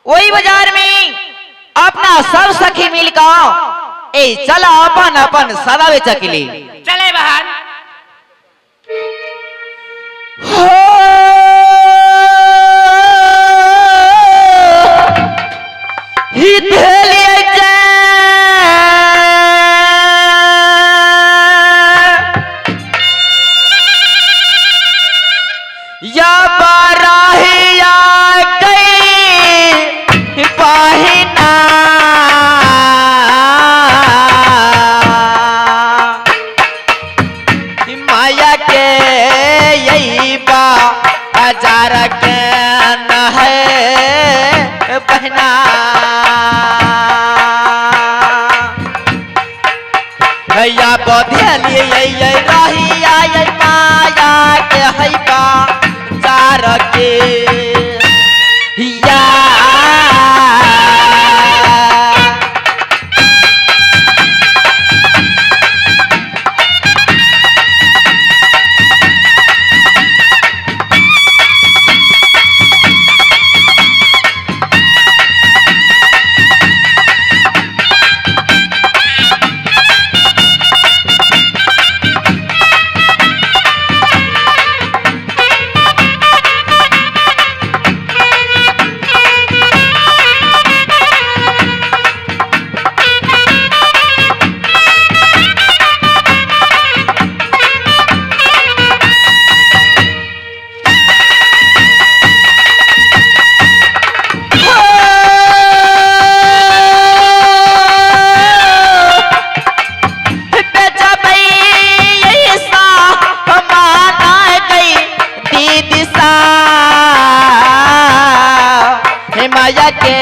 वही बाजार में अपना सब सखी मिलकर ए चला अपन अपन सदा बेचा के लिए चले बहन। या बाराहिया गई पाहिना माया के यही बाजार के न है बहना या बधेली रहिया माया के है बाजार के या माया के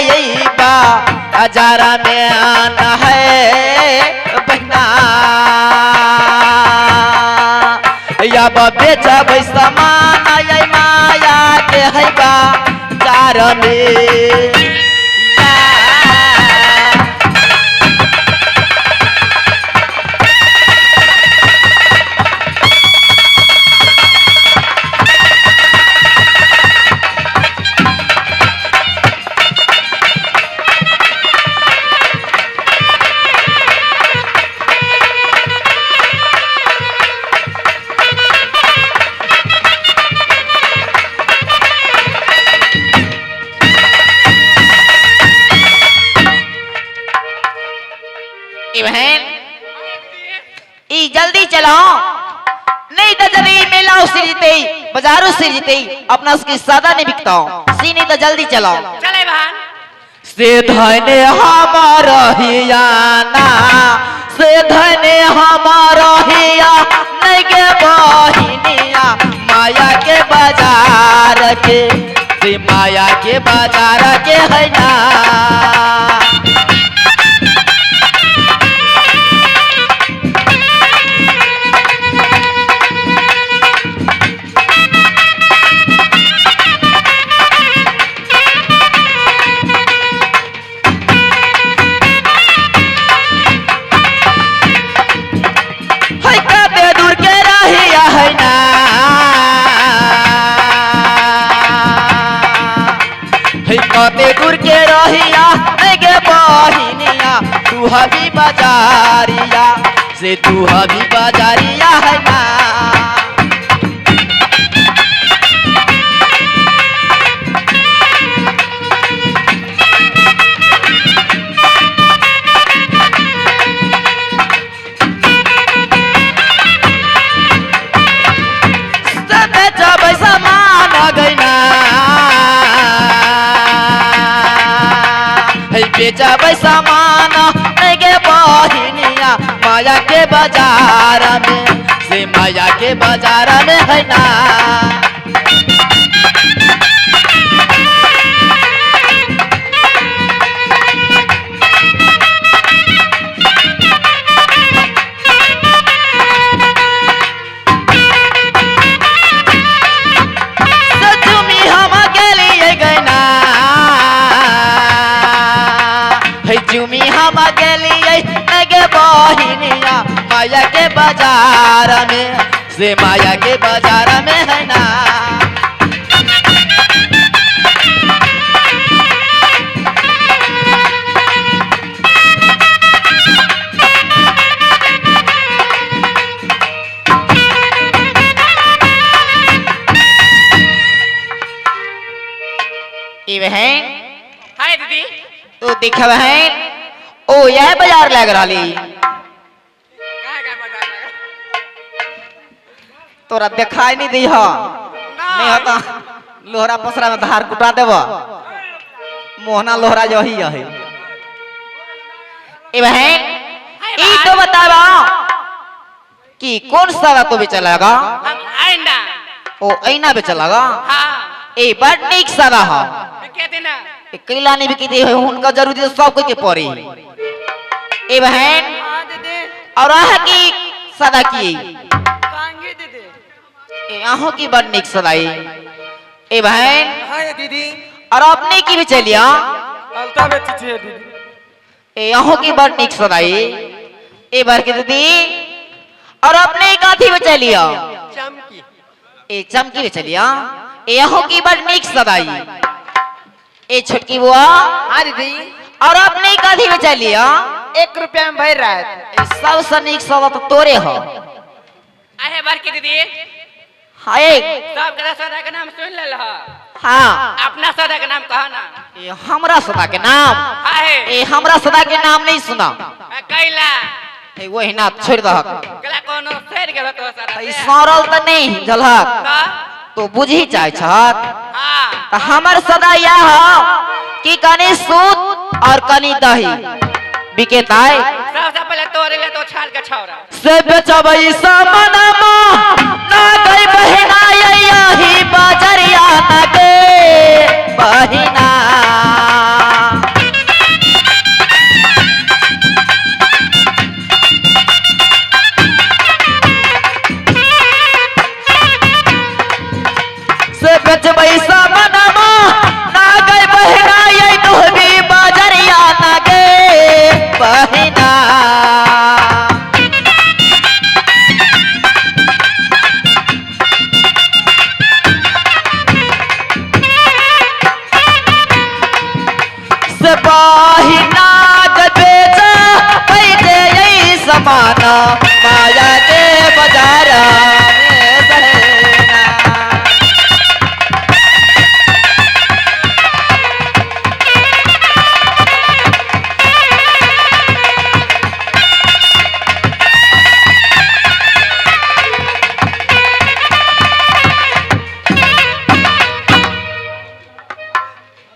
यही बाजारा में आना है बहना या बेचा सामान यही माया के है बाजार में बहन ई जल्दी चलाओ नहीं तो जब मेला सिर जीते बाजारों सिर जीते अपना उसकी सादा नहीं बिकता सी नहीं तो जल्दी चलाओ। चले बहन। से धने हमारा हियाना से धने हमारा हिया नहीं के बहिनिया माया के बाजार के से माया के बाजार के है ना कते दूर के रहिया गे बहिनिया तू हबी बाजारिया से तू हबी बाजारिया है ना जब सामान गईना बेचब सामान गे बहिनिया माया के बाजार में से माया के बाजार में है ना जुमी हम गेलिए गे बहिनिया माया के बाजार में से माया के बाजार में है ना ई बहन हाय दीदी तू देख बहन ओ यह बाजार लग रही कहाँ का बाजार लगा? तोरा दिखाई नहीं दी हो नहीं होता लोहरा पसरा में धार कुटा देव मोहना लोहरा जो ही है ए बहन ई तो बतावा कि कौन सा तो बेचलेगा हम आइंदा ओ ऐना बेचलेगा हाँ ए बड़ निक सारा है कहते ना ए कैला नहीं बिकती है उनका जरूरी तो सब के पड़ी ए बहन हाँ दीदी और आह की सदा की कांगे दीदी ए आहो की बड़ निक सदाई ए बहन हाय दीदी और अपने की भी चलिया अलता बेची है दीदी ए आहो की बड़ निक सदाई ए बार के दीदी और अपने काथी में चलिया चमकी ए चमकी में चलिया ए आहो की बड़ निक सदाई ए छोटकी बुआ हाँ दीदी और अपने काथी में चलिया 1 रुपया में भर रहा है ए सबसे निक सदा तो तोरे हो आहे बार की दीदी हाय सब का सौदा का नाम सुन ले लहा हाँ अपना सौदा का नाम कहा ना ए हमरा सदा के नाम आहे ए हमरा सदा के नाम नहीं सुना कैला ए वही ना छोड़ दहक कला कोनो फेर गेल तो सारा ई सौरल त नहीं झलक तो बुझी चाहे छत हां त हमर सदा यह हो कि कनी सूत और कनी दही बिकेताय सबसे पहले तोरे ले तो छाल के छौरा से बेचबई सामनमा ना गई बहिना यही बाजरिया ना गे बहिना से बेचबई सामनमा ना गई बहिना यही बाजरिया ना गे बहिना बहिना बेचा पैदे यही समाना माया के बाजार में बहना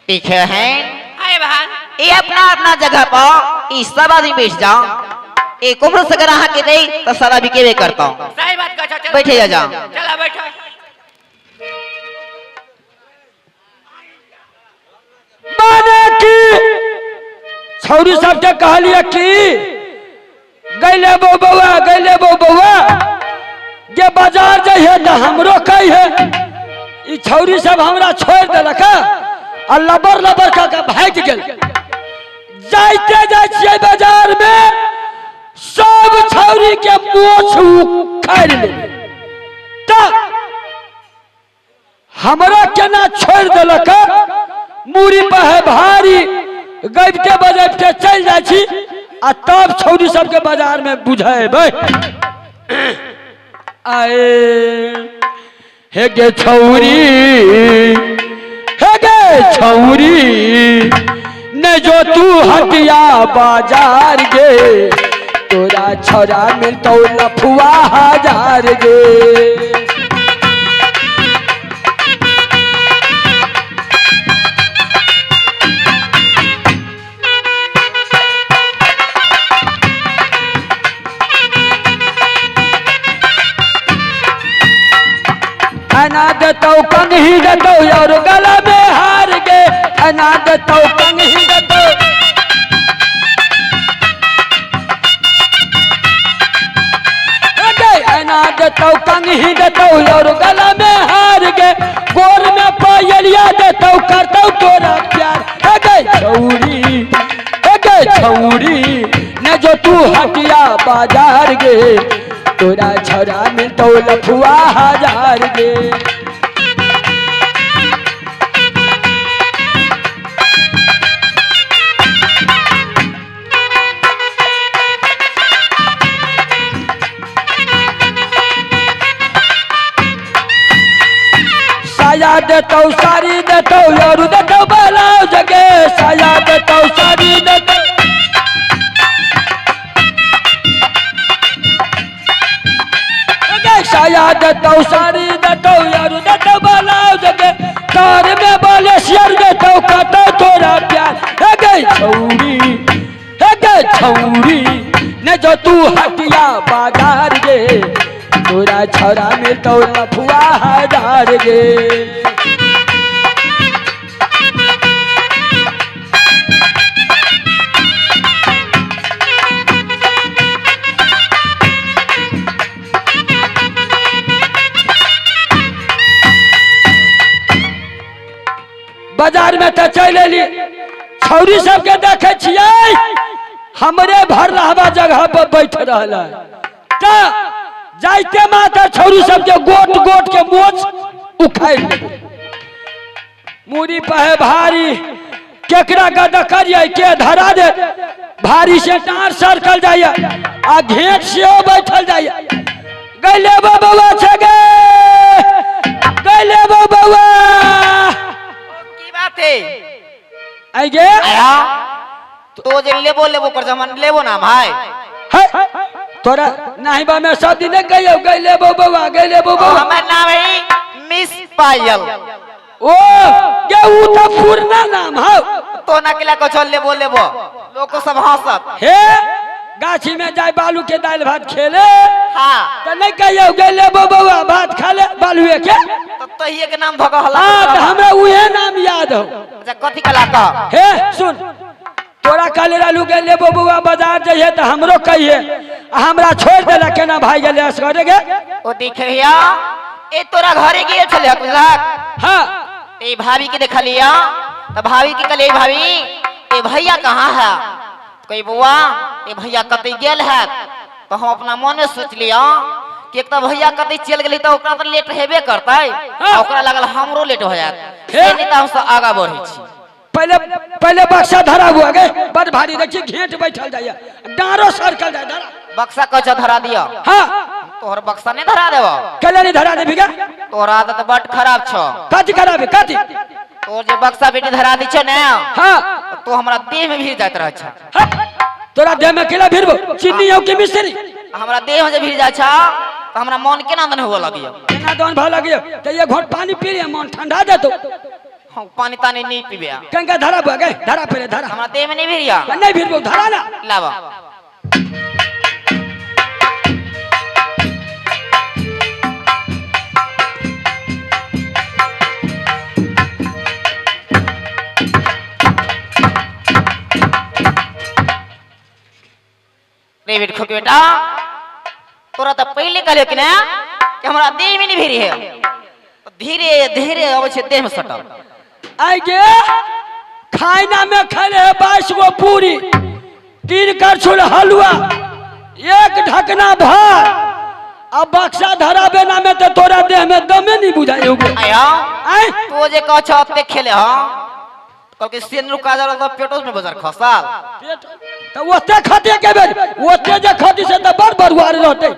ठीक है हाय बहन ये अपना अपना जगह पर इस सब आदमी बैठ जाओ एक उम्र से अगर आहा के दे तो सारा बिकेवे करता हूँ सही बात कह चल बैठे जा जाओ चला बैठो माने की छौरी सब के कहलिए कि गैले बो बउआ जे बाजार जइहे त हमरो कहिए ई छौरी सब हमरा छोड़ देलक आ लबर का भाग गेल जाइते जाइ छियै बाजार में सब छौरी के मोछ उखाड़ ले त हमरा केना छोड़ देलक मूड़ी पर है भारी गबते बजबते चल जाइ छी आ तब छौरी सबके बाजार में बुझेबै आए हे गे छौरी ने जो तू हटिया बाजार गे तोरा छोरा मिलतो लफुआ 1000 गे अना देतो कंघी देतो और गला में हार गे अना देतो कंघी देतो अना देतो कंघी देतो और गला में हार गे गोर में पायलिया देतो करतो तोरा प्यार गे छौरी ने जो तू हटिया बाजार गे तोरा छोरा मिलतो लफुआ 1000 गे साया देतो साड़ी देतो और देतो ब्लाउज गे साया देतौ साड़ी देतौ गे साया देतौ साड़ी देतौ यारू देतौ ब्लाउज गे तार में बोले शेर देतौ कतौ तोरा प्यार हे गे छौरी न जो तू हटिया बाजार गे तोरा छौरा मिलतौ लफुआ हजार गे बाजार में तो चल एली छौरी सबके देखे छियै हमरे भर रहबा जगह पर बैठ रहला त जाइते माता छौरी सबके गोट गोट के मोछ उखाड़ ले मुड़ी पहे भारी केकरा गद करिए के धरा दे भारी से टार सरकल जाइए आ घेट से बैठल जाइए गइले बबुआ छे गे गइले बबुआ की बात है आई गे आया तो जे लेबो लेबो कर जमान लेबो ना भाई है तोरा नहीं बा में सब दिन गइयो गइले बबुआ गइले बबुआ हमर नाम है मिस पायल ओ गे उ तो पूर्ण नाम हौ तो नकला को छोड़ लेबो लेबो लोग को सब हंसत हे गाछी में जाय बालू के दाल भात खेले हां त नहीं कहियो गइले बबुआ भात खा ले बालूए के तो तहिए के नाम धोगा हल्ला हां त हमरा उहे नाम याद हो अच्छा कथि कला कह हे सुन तोरा काले रहलू गइले बबुआ बाजार जइहे त हमरो कहिए हमरा छोड़ देला केना भाई गेले असगरे गे ओ देखिया ए तोरा घरे गेल छले हक हां ए भाभी के देखलिया त भाभी के कहले भाभी ए भैया कहां है कोई बुआ ए भैया कतई गेल है तो हम अपना मन में सोच लिया कि एक तो भैया कतई चल गेली तो ओकरा त लेट हेबे करतै आ ओकरा लागल हमरो लेट हो जात से नहीं त हम सब आगा बढ़ी छी पहले पहले बक्सा धरा हुआ गे बड़ भारी देखिए घेट बैठल जाइए डारो सरकल जाए धरा बक्सा कच्चा धरा दिया हां तोहर बक्सा नहीं धरा देबो कले नहीं धरा देबी गे तोहर आदत बड़ खराब छ कथि कराबे कथि तोर जे बक्सा बेटी धरा दी छ ने हां तो हमरा देह में भीड़ जात रह छ तोरा देह में केला भीरबो चिन्नी हो के मिस्त्री हमरा देह में जे भीड़ जा छ तो हमरा मन केना दन होवे लगियो केना दोन भ लगियो त ये घोट पानी पी ले मन ठंडा देतो हम पानी तानी नहीं पीबे कंका धरा बुआ गे धरा पहले धरा हमरा देह में नहीं भीड़िया नहीं भीरबो धरा ना लावा रे बेट खोके बेटा तोरा तो पहले कहले कि ना कि हमरा देह में नहीं भीड़ी है धीरे धीरे अब छे देह में सटल आई गे खाना में खले 22 गो पूरी 3 करछुल हलवा 1 ढकना भात अब बक्सा धरा बेना में तो तोरा देह में दमे नहीं बुझाई होगे आया आई तो जे कह छ ओते खेले हां कल के सेन रुका जाला तो पेटो में बाजार खसाल तो ओते खाते के बेर ओते जे खाती से तो बड़ बरुआर रहते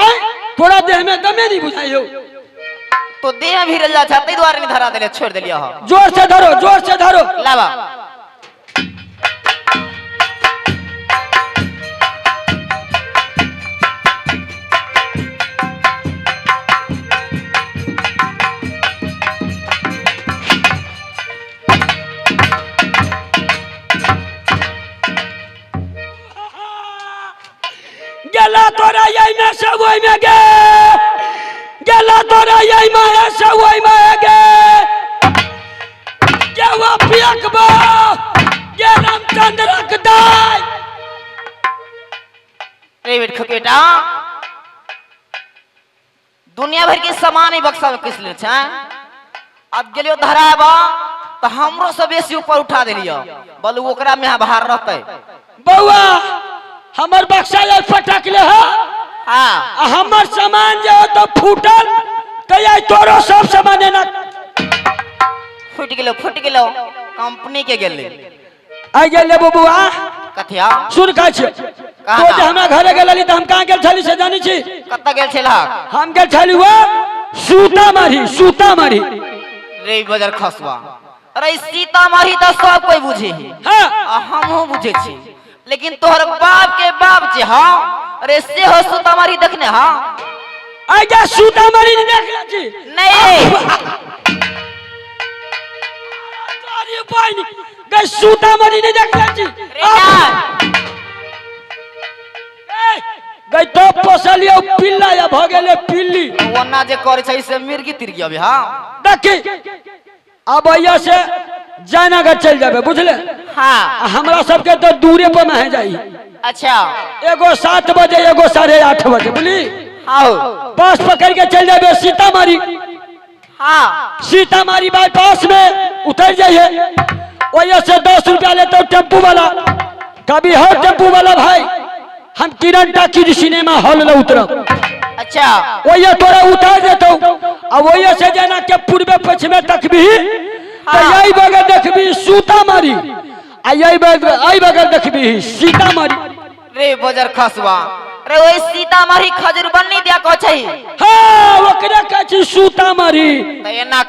आई तोरा देह में दमे नहीं बुझाई हो तो देह में भीड़ जा छ तई द्वारा नहीं धरा देले छोड़ देलिया हां जोर से धरो लावा गेला तोरा यही में से वही में गे गेला तोरा यही में से वही में गे के वो पियकबो गे रामचंद्र रख दाई रे बेट खकेटा दुनिया भर के सामान ही बक्सा में किस ले छ अब गेलियो धराबा तो हमरो से बेसी ऊपर उठा देलियो बोलू ओकरा में बाहर रहते बउआ हमर बक्सा ये फटक ले हो हां हमर सामान जे हो तो फूटल तो ये तोरो सब सामान ना फुट गेलो कंपनी के गेले आ गेले बबुआ कथिया सुन का छे तो जे हमरा घरे गेलली त हम कहां गेल छली से जानी छी कत्ता गेल छला हम गेल छली वो सूता मारी रे बाजार खसवा अरे सीतामढ़ी तो सब कोई बुझे है हाँ हम बुझे छी लेकिन तोहर बाप के बाप जे हाँ अरे से हो सीतामढ़ी देखने हाँ आजा सीतामढ़ी नहीं देख ले छी नहीं अरे भाई गए सीतामढ़ी नहीं देख ले छी गई तो पोसलियो पिल्ला या भगेले पिल्ली वना जे करे छै से मिर्गी तिरगी अबे हां देखी अब भैया से जयनगर चल जाबे बुझले हां हमरा सबके तो दूरे पर में जाई अच्छा एगो 7 बजे एगो 8:30 बजे बुझली हां बस पकड़ के चल जाबे सीतामढ़ी हां सीतामढ़ी बाईपास में उतर जाइए वही से 10 रुपया लेते हो टेम्पू वाला कभी हो टेम्पू वाला भाई हम किरण टाकी सिनेमा हॉल में उतरब अच्छा वही तोरा उतार देता अब वही से जाना के पूर्वे पश्चिमे तकबी यही बगल देखबी सीतामढ़ी आ यही बगल देखबी सीतामढ़ी रे बजर खसवा रे ओई सीतामढ़ी खजूर बन्नी दिया को छै हां ओकरे कहै छी सीतामढ़ी त एना